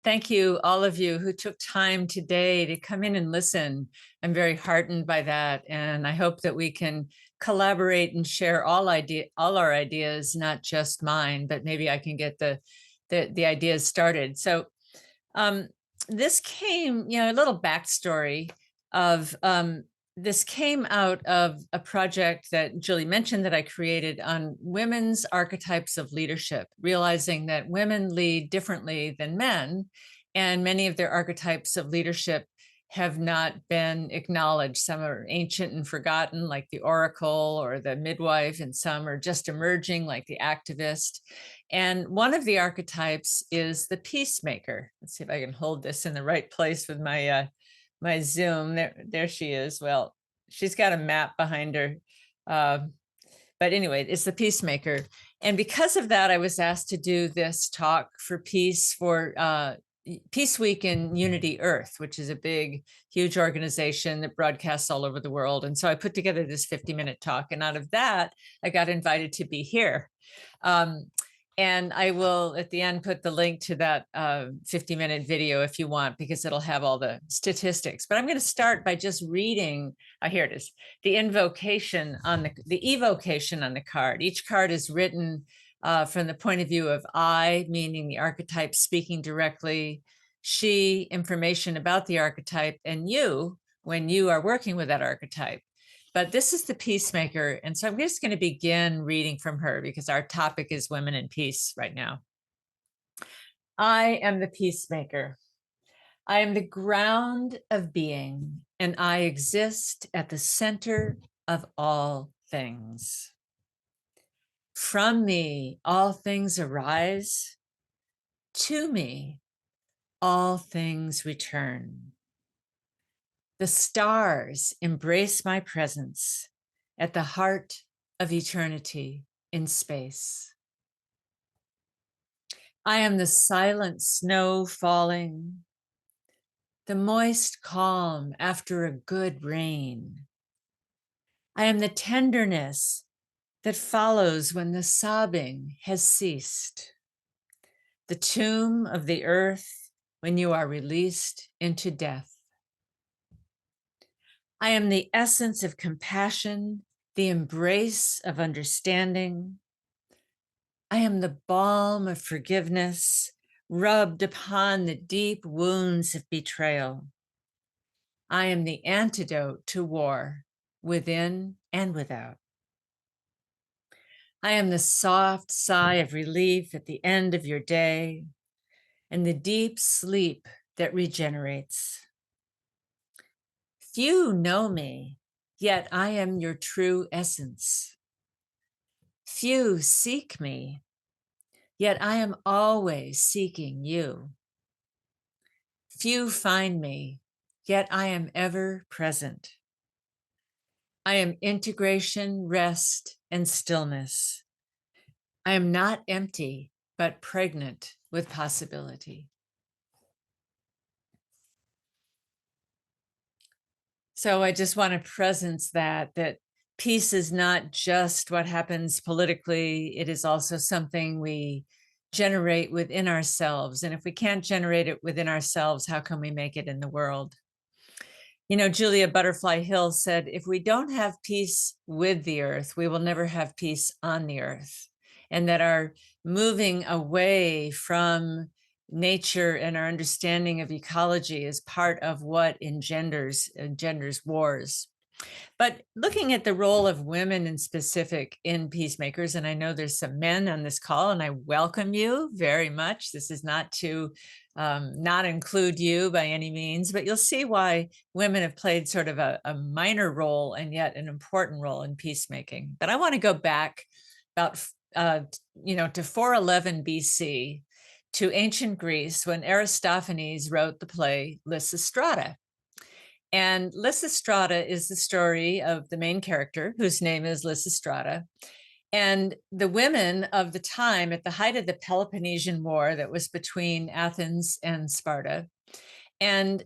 Thank you, all of you who took time today to come in and listen. I'm very heartened by that, and I hope that we can collaborate and share all our ideas, not just mine, but maybe I can get the ideas started. So um, this came, a little backstory of this came out of a project that Julie mentioned that I created on women's archetypes of leadership, realizing that women lead differently than men, and many of their archetypes of leadership have not been acknowledged. Some are ancient and forgotten, like the oracle or the midwife, and some are just emerging, like the activist. And one of the archetypes is the peacemaker. Let's see if I can hold this in the right place with my Zoom. There she is. Well, she's got a map behind her. Uh, but anyway, it's the peacemaker. And because of that, I was asked to do this talk for Peace Week in Unity Earth, which is a big, huge organization that broadcasts all over the world. And so I put together this 50-minute talk. And out of that, I got invited to be here. And I will, at the end, put the link to that 50-minute video if you want, because it'll have all the statistics. But I'm going to start by just reading, here it is, the evocation on the card. Each card is written from the point of view of I, meaning the archetype speaking directly, she, information about the archetype, and you, when you are working with that archetype. But this is the peacemaker. And so I'm just going to begin reading from her because our topic is women in peace right now. I am the peacemaker. I am the ground of being, and I exist at the center of all things. From me, all things arise. To me, all things return. The stars embrace my presence at the heart of eternity in space. I am the silent snow falling, the moist calm after a good rain. I am the tenderness that follows when the sobbing has ceased, the tomb of the earth when you are released into death. I am the essence of compassion, the embrace of understanding. I am the balm of forgiveness rubbed upon the deep wounds of betrayal. I am the antidote to war, within and without. I am the soft sigh of relief at the end of your day and the deep sleep that regenerates. Few know me, yet I am your true essence. Few seek me, yet I am always seeking you. Few find me, yet I am ever present. I am integration, rest, and stillness. I am not empty, but pregnant with possibility. So I just want to presence that peace is not just what happens politically. It is also something we generate within ourselves. And if we can't generate it within ourselves, how can we make it in the world? You know, Julia Butterfly Hill said, if we don't have peace with the earth, we will never have peace on the earth. And that our moving away from nature and our understanding of ecology is part of what engenders wars. But looking at the role of women in specific in Peacemakers, and I know there's some men on this call, and I welcome you very much. This is not to not include you by any means, but you'll see why women have played sort of a minor role and yet an important role in peacemaking. But I want to go back about, to 411 BC, to ancient Greece, when Aristophanes wrote the play Lysistrata. And Lysistrata is the story of the main character, whose name is Lysistrata. And the women of the time, at the height of the Peloponnesian War that was between Athens and Sparta. And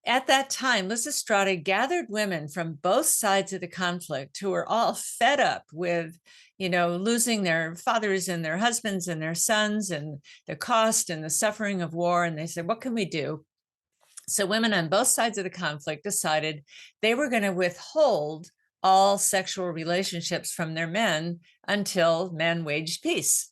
at that time, Lysistrata gathered women from both sides of the conflict who were all fed up with, losing their fathers and their husbands and their sons, and the cost and the suffering of war. And they said, what can we do? So women on both sides of the conflict decided they were going to withhold all sexual relationships from their men until men waged peace.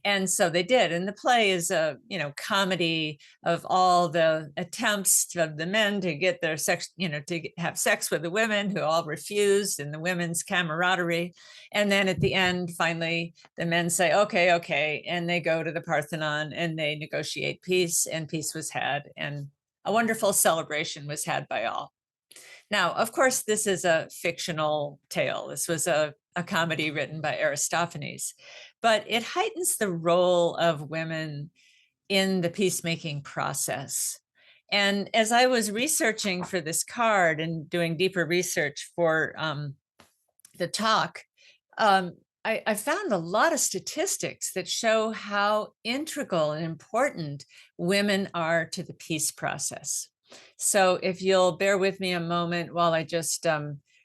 And so they did. And the play is a comedy of all the attempts of the men to get their sex, to have sex with the women, who all refused, and the women's camaraderie. And then at the end, finally, the men say, okay, okay. And they go to the Parthenon and they negotiate peace, and peace was had. And a wonderful celebration was had by all. Now, of course, this is a fictional tale. This was a comedy written by Aristophanes, but it heightens the role of women in the peacemaking process. And as I was researching for this card and doing deeper research for the talk, I found a lot of statistics that show how integral and important women are to the peace process. So if you'll bear with me a moment while I just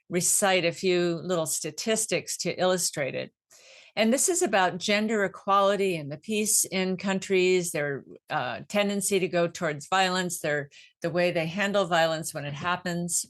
recite a few little statistics to illustrate it. And this is about gender equality and the peace in countries, their tendency to go towards violence, the way they handle violence when it happens.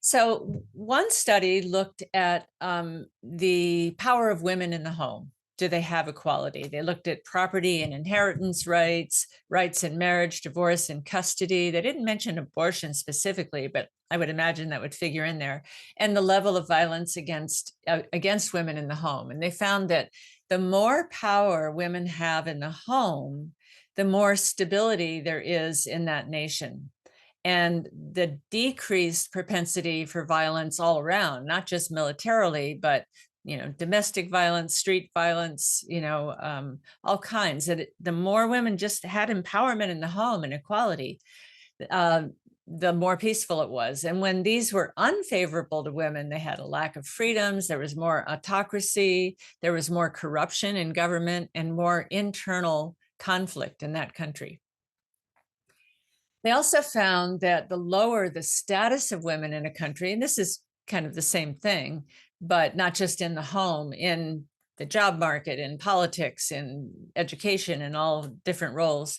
So one study looked at the power of women in the home. Do they have equality? They looked at property and inheritance rights, rights in marriage, divorce, and custody. They didn't mention abortion specifically, but I would imagine that would figure in there. And the level of violence against women in the home. And they found that the more power women have in the home, the more stability there is in that nation, and the decreased propensity for violence all around, not just militarily, but domestic violence, street violence, all kinds. That the more women just had empowerment in the home and equality, the more peaceful it was. And when these were unfavorable to women, they had a lack of freedoms, there was more autocracy, there was more corruption in government, and more internal conflict in that country. They also found that the lower the status of women in a country, and this is kind of the same thing, but not just in the home, in the job market, in politics, in education, in all different roles,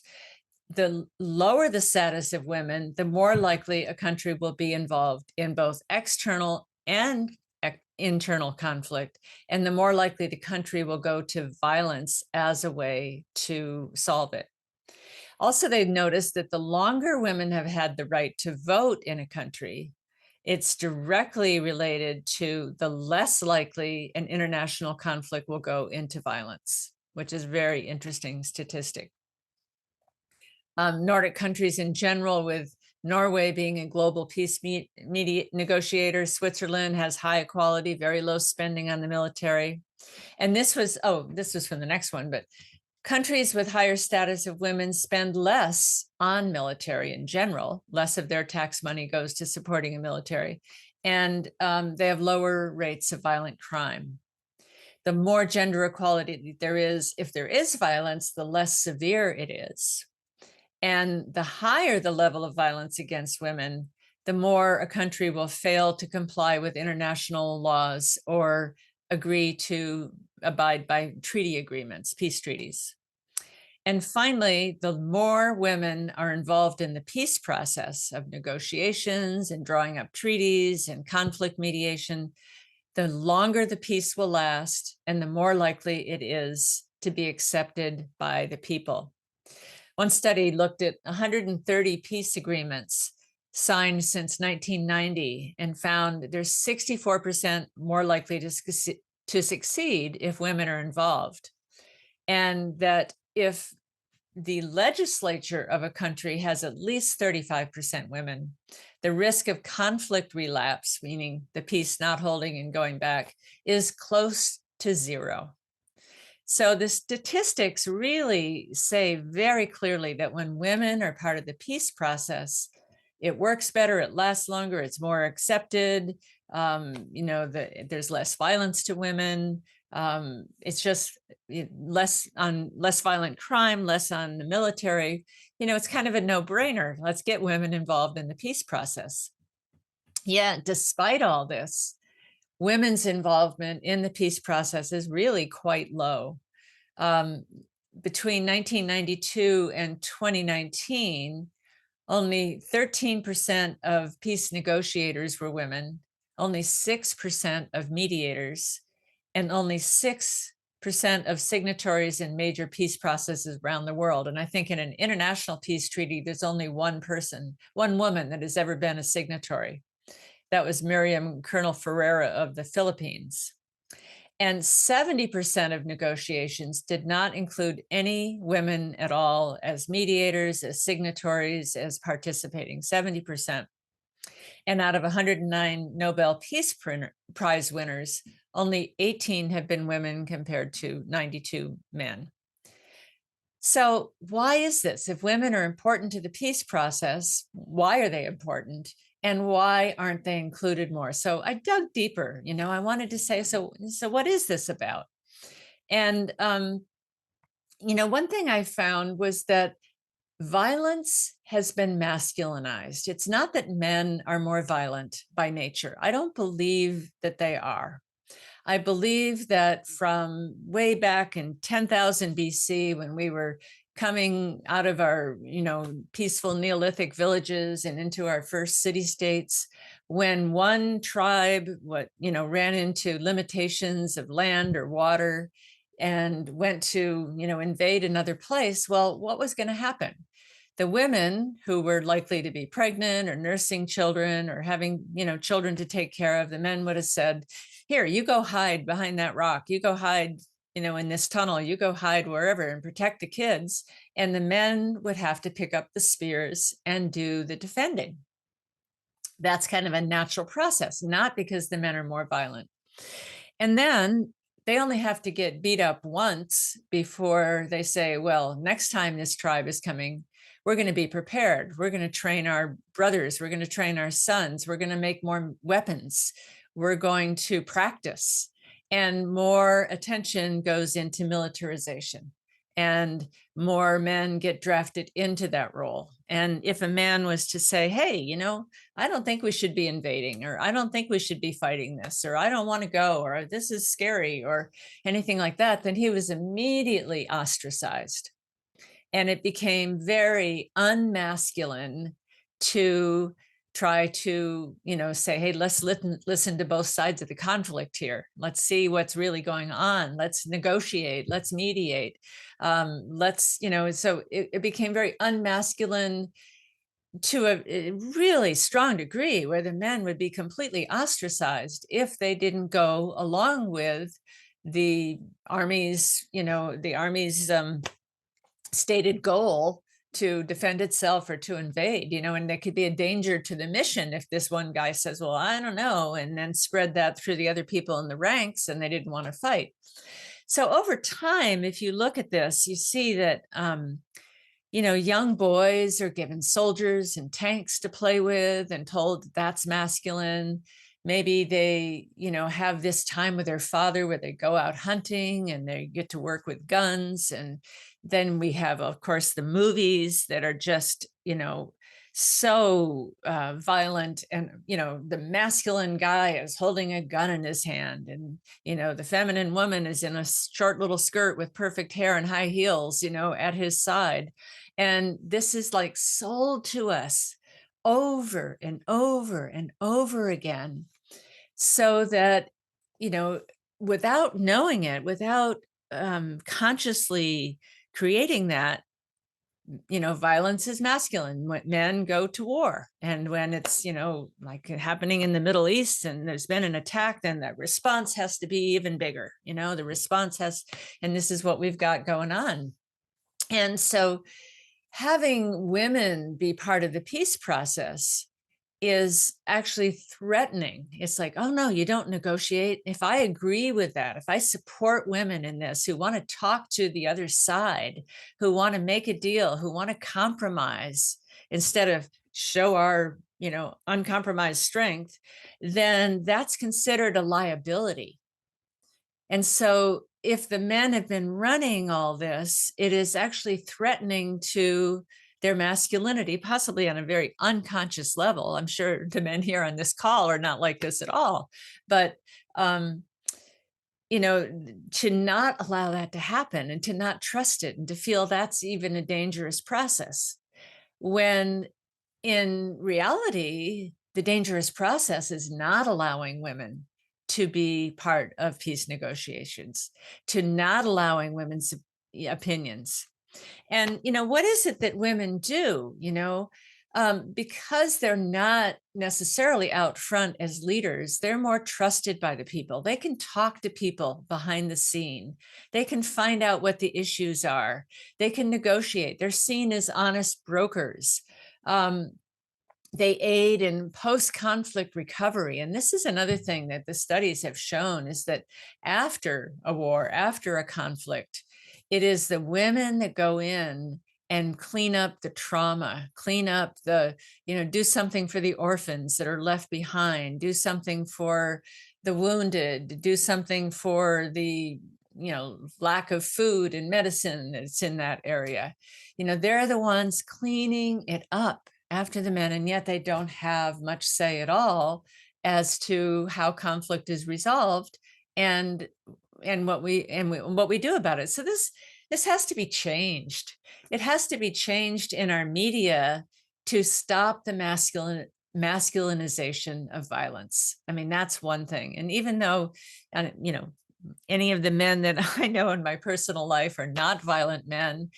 the lower the status of women, the more likely a country will be involved in both external and internal conflict, and the more likely the country will go to violence as a way to solve it. Also, they've noticed that the longer women have had the right to vote in a country, it's directly related to the less likely an international conflict will go into violence, which is a very interesting statistic. Nordic countries in general, with Norway being a global peace negotiator, Switzerland has high equality, very low spending on the military. And this was from the next one, but countries with higher status of women spend less on military in general. Less of their tax money goes to supporting a military, and they have lower rates of violent crime. The more gender equality there is, if there is violence, the less severe it is. And the higher the level of violence against women, the more a country will fail to comply with international laws or agree to abide by treaty agreements, peace treaties. And finally, the more women are involved in the peace process of negotiations and drawing up treaties and conflict mediation, the longer the peace will last and the more likely it is to be accepted by the people. One study looked at 130 peace agreements signed since 1990 and found that there's 64% more likely to succeed if women are involved. And that if the legislature of a country has at least 35% women, the risk of conflict relapse, meaning the peace not holding and going back, is close to zero. So the statistics really say very clearly that when women are part of the peace process, it works better, it lasts longer, it's more accepted. There's less violence to women. It's just less violent crime, less on the military. It's kind of a no-brainer. Let's get women involved in the peace process. Yeah, despite all this, women's involvement in the peace process is really quite low. Um, Between 1992 and 2019, only 13% of peace negotiators were women, only 6% of mediators, and only 6% of signatories in major peace processes around the world. And I think in an international peace treaty, there's only one person, one woman that has ever been a signatory. That was Miriam Colonel Ferreira of the Philippines. And 70% of negotiations did not include any women at all as mediators, as signatories, as participating, 70%. And out of 109 Nobel Peace Prize winners, only 18 have been women compared to 92 men. So why is this? If women are important to the peace process, why are they important? And why aren't they included more? So I dug deeper, I wanted to say, so what is this about? And, one thing I found was that violence has been masculinized. It's not that men are more violent by nature. I don't believe that they are. I believe that from way back in 10,000 BC, when we were coming out of our, peaceful Neolithic villages and into our first city states, when one tribe, ran into limitations of land or water and went to, invade another place, well, what was going to happen? The women who were likely to be pregnant or nursing children or having, children to take care of, the men would have said, here, you go hide behind that rock. You go hide, in this tunnel. You go hide wherever and protect the kids. And the men would have to pick up the spears and do the defending. That's kind of a natural process, not because the men are more violent. And then they only have to get beat up once before they say, well, next time this tribe is coming, we're going to be prepared. We're going to train our brothers. We're going to train our sons. We're going to make more weapons. We're going to practice. And more attention goes into militarization. And more men get drafted into that role. And if a man was to say, hey, I don't think we should be invading, or I don't think we should be fighting this, or I don't want to go, or this is scary, or anything like that, then he was immediately ostracized. And it became very unmasculine to try to, say, hey, let's listen to both sides of the conflict here. Let's see what's really going on. Let's negotiate. Let's mediate. So it became very unmasculine to a really strong degree, where the men would be completely ostracized if they didn't go along with the army's stated goal to defend itself or to invade, and there could be a danger to the mission if this one guy says, well, I don't know, and then spread that through the other people in the ranks and they didn't want to fight. So over time, if you look at this, you see that, young boys are given soldiers and tanks to play with and told that's masculine. Maybe they, have this time with their father where they go out hunting and they get to work with guns. And then we have, of course, the movies that are just, so violent. And, the masculine guy is holding a gun in his hand. And, the feminine woman is in a short little skirt with perfect hair and high heels, at his side. And this is like sold to us over and over and over again, so that, without knowing it, without consciously creating that, violence is masculine. When men go to war, and when it's, like happening in the Middle East and there's been an attack, then that response has to be even bigger. The response has, and this is what we've got going on. And so having women be part of the peace process is actually threatening. It's like, oh no, you don't negotiate. If I agree with that, if I support women in this, who want to talk to the other side, who want to make a deal, who want to compromise instead of show our, uncompromised strength, then that's considered a liability. And so if the men have been running all this, it is actually threatening to their masculinity, possibly on a very unconscious level. I'm sure the men here on this call are not like this at all, but um, you know, to not allow that to happen and to not trust it and to feel that's even a dangerous process. When in reality, the dangerous process is not allowing women to be part of peace negotiations, to not allowing women's opinions. And, what is it that women do? Because they're not necessarily out front as leaders, they're more trusted by the people. They can talk to people behind the scene. They can find out what the issues are. They can negotiate. They're seen as honest brokers. Um, they aid in post-conflict recovery. And this is another thing that the studies have shown is that after a war, after a conflict, it is the women that go in and clean up the trauma, clean up do something for the orphans that are left behind, do something for the wounded, do something for the lack of food and medicine that's in that area. They're the ones cleaning it up after the men, and yet they don't have much say at all as to how conflict is resolved and what we do about it. So this has to be changed. It has to be changed in our media to stop the masculinization of violence. I mean, that's one thing. And even though, any of the men that I know in my personal life are not violent men.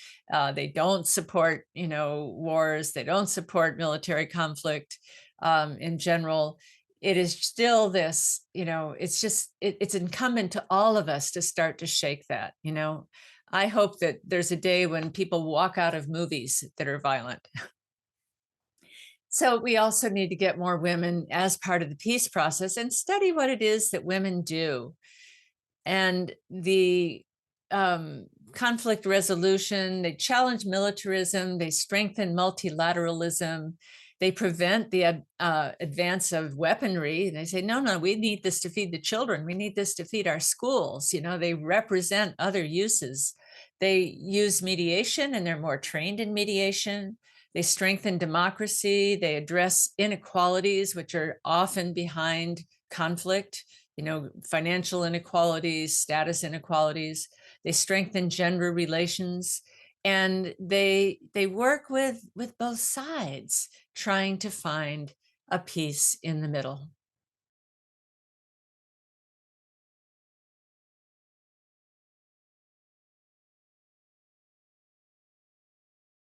They don't support, wars. They don't support military conflict in general. It is still this, it's incumbent to all of us to start to shake that. I hope that there's a day when people walk out of movies that are violent. So we also need to get more women as part of the peace process and study what it is that women do. And the conflict resolution, they challenge militarism, they strengthen multilateralism, they prevent the advance of weaponry. And they say, no, we need this to feed the children. We need this to feed our schools. They represent other uses. They use mediation and they're more trained in mediation. They strengthen democracy. They address inequalities, which are often behind conflict. Financial inequalities, status inequalities. They strengthen gender relations, and they work with both sides, trying to find a peace in the middle.